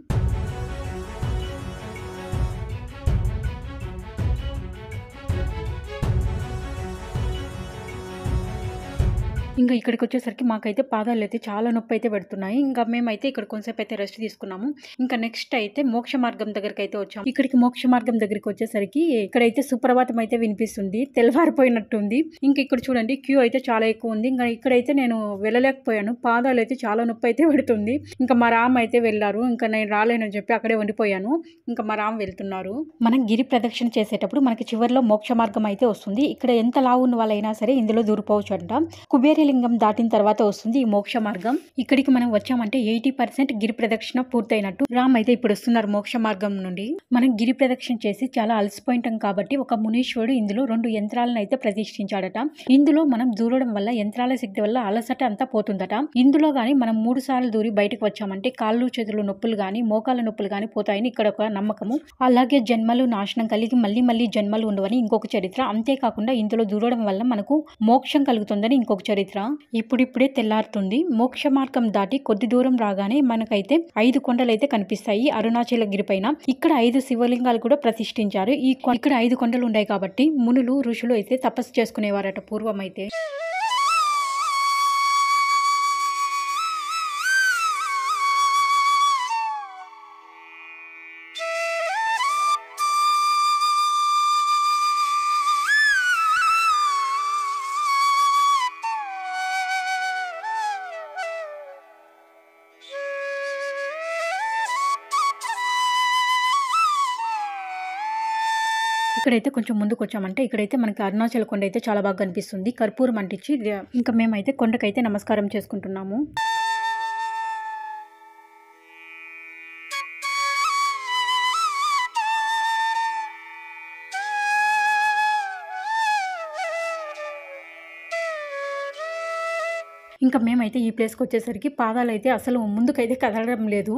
Speaker 1: ఇంకా ఇక్కడికి వచ్చేసరికి మాకైతే పాదాలు అయితే చాలా నొప్పి అయితే పెడుతున్నాయి. ఇంకా మేమైతే ఇక్కడ కొంచెంసేపు అయితే రెస్ట్ తీసుకున్నాము. ఇంకా నెక్స్ట్ అయితే మోక్ష మార్గం దగ్గరికి అయితే వచ్చాము. ఇక్కడికి మోక్ష మార్గం దగ్గరికి వచ్చేసరికి ఇక్కడైతే సుప్రభాతం అయితే వినిపిస్తుంది. తెల్లవారిపోయినట్టుంది. ఇంకా ఇక్కడ చూడండి క్యూ అయితే చాలా ఎక్కువ ఉంది. ఇంకా ఇక్కడైతే నేను వెళ్ళలేకపోయాను. పాదాలు అయితే చాలా నొప్పి అయితే పెడుతుంది. ఇంకా మా రామ్ అయితే వెళ్ళారు. ఇంకా నేను రాలేనని చెప్పి అక్కడే ఉండిపోయాను. ఇంకా మా రామ్ వెళ్తున్నారు. మనం గిరి ప్రదక్షిణ చేసేటప్పుడు మనకి చివరిలో మోక్ష మార్గం అయితే వస్తుంది. ఇక్కడ ఎంత లావు ఉన్న వాళ్ళైనా సరే ఇందులో దూరిపోవచ్చు అంట. కుబేరలింగం దాటిన తర్వాత వస్తుంది ఈ మోక్ష మార్గం. ఇక్కడికి మనం వచ్చామంటే 80% గిరి ప్రదక్షిణ పూర్తయినట్టు. రామ్ అయితే ఇప్పుడు వస్తున్నారు మోక్ష మార్గం నుండి. మనం గిరి ప్రదక్షిణ చేసి చాలా అలసిపోయింటాం కాబట్టి ఒక మునీశ్వరుడు ఇందులో 2 యంత్రాలను అయితే ప్రతిష్ఠించాడట. ఇందులో మనం దూరడం వల్ల యంత్రాల శక్తి వల్ల అలసట అంతా పోతుందట. ఇందులో గానీ మనం 3 సార్లు దూరి బయటకు వచ్చామంటే కాళ్ళు చేతులు నొప్పులు గానీ మోకాళ్ళ నొప్పులు గానీ పోతాయని ఇక్కడ ఒక నమ్మకము. అలాగే జన్మలు నాశనం కలిగి మళ్ళీ జన్మలు ఉండవని ఇంకొక చరిత్ర. అంతేకాకుండా ఇందులో దూరడం వల్ల మనకు మోక్షం కలుగుతుందని ఇంకొక చరిత్ర. ఇప్పుడిప్పుడే తెల్లారుతుంది. మోక్ష మార్గం దాటి కొద్ది దూరం రాగానే మనకైతే 5 కొండలు అయితే కనిపిస్తాయి అరుణాచలగిరి పైన. ఇక్కడ 5 శివలింగాలు కూడా ప్రతిష్ఠించారు. ఇక్కడ 5 కొండలు ఉన్నాయి కాబట్టి మునులు ఋషులు అయితే తపస్సు చేసుకునేవారట పూర్వం అయితే. ఇక్కడైతే కొంచెం ముందుకు వచ్చామంటే ఇక్కడైతే మనకి అరుణాచల కొండ అయితే చాలా బాగా కనిపిస్తుంది. కర్పూరం అంటించి ఇంకా మేమైతే కొండకైతే నమస్కారం చేసుకుంటున్నాము. ఇంకా మేమైతే ఈ ప్లేస్కి వచ్చేసరికి పాదాలు అయితే అసలు ముందుకైతే కదలడం లేదు.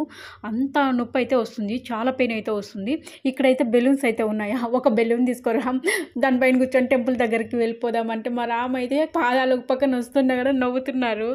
Speaker 1: అంత నొప్పి అయితే వస్తుంది. చాలా పెయిన్ అయితే వస్తుంది. ఇక్కడైతే బెలూన్స్ అయితే ఉన్నాయి. ఒక బెలూన్ తీసుకురాం దానిపైన కూర్చొని టెంపుల్ దగ్గరికి వెళ్ళిపోదాం అంటే మా రామ్ అయితే పాదాలు ఒక పక్కన వస్తున్నా కూడా నవ్వుతున్నారు.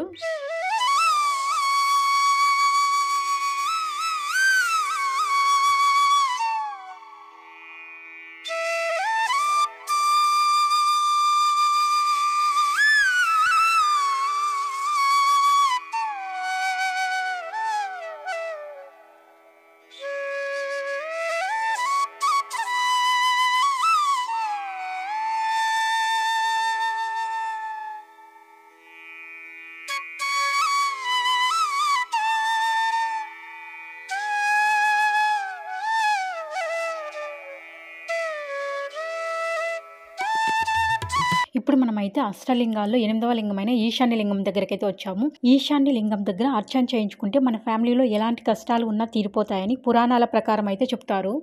Speaker 1: ఇప్పుడు మనమైతే అష్టలింగాల్లో 8వ లింగమైన ఈశాన్య లింగం దగ్గరకైతే వచ్చాము. ఈశాన్య లింగం దగ్గర అర్చన చేయించుకుంటే మన ఫ్యామిలీలో ఎలాంటి కష్టాలు ఉన్నా తీరిపోతాయని పురాణాల ప్రకారం అయితే చెప్తారు.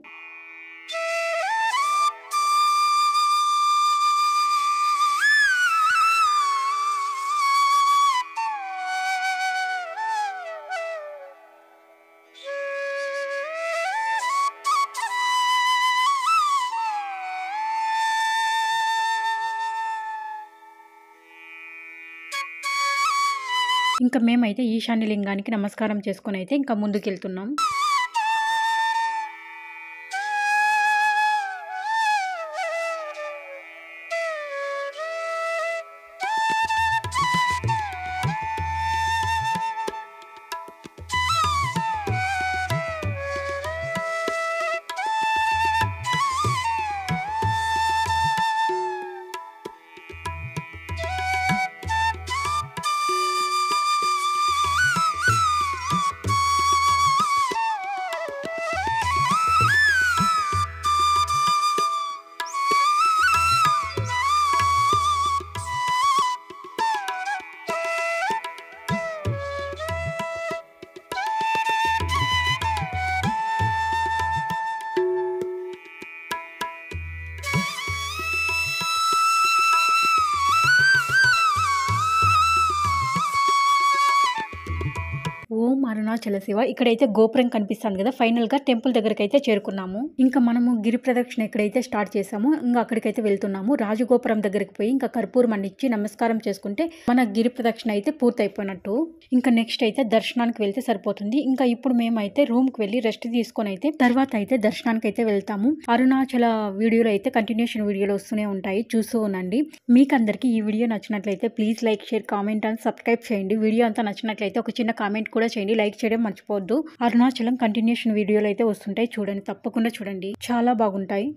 Speaker 1: ఇంకా మేమైతే ఈశాన్య లింగానికి నమస్కారం చేసుకొని అయితే ఇంకా ముందుకెళ్తున్నాం. అరుణాచల శివ. ఇక్కడైతే గోపురం కనిపిస్తుంది కదా, ఫైనల్ గా టెంపుల్ దగ్గరికి అయితే చేరుకున్నాము. ఇంకా మనము గిరి ప్రదక్షిణ ఎక్కడైతే స్టార్ట్ చేసామో ఇంకా అక్కడికైతే వెళ్తున్నాము. రాజగోపురం దగ్గరికి పోయి ఇంకా కర్పూరం అందించి నమస్కారం చేసుకుంటే మన గిరి ప్రదక్షిణ అయితే పూర్తయిపోయినట్టు. ఇంకా నెక్స్ట్ అయితే దర్శనానికి వెళ్తే సరిపోతుంది. ఇంకా ఇప్పుడు మేమైతే రూమ్ కి వెళ్ళి రెస్ట్ తీసుకొని అయితే తర్వాత అయితే దర్శనానికి అయితే వెళ్తాము. అరుణాచల వీడియోలో అయితే కంటిన్యూషన్ వీడియోలు వస్తూనే ఉంటాయి, చూస్తూ ఉండండి. మీకు అందరికీ ఈ వీడియో నచ్చినట్లయితే please like, share, comment and subscribe చేయండి. వీడియో అంతా నచ్చినట్లయితే ఒక చిన్న కామెంట్ కూడా చేయండి, లైక్ చేయడం మర్చిపోవద్దు. అరుణాచలం కంటిన్యూషన్ వీడియోలు అయితే వస్తుంటాయి, చూడండి, తప్పకుండా చూడండి, చాలా బాగుంటాయి.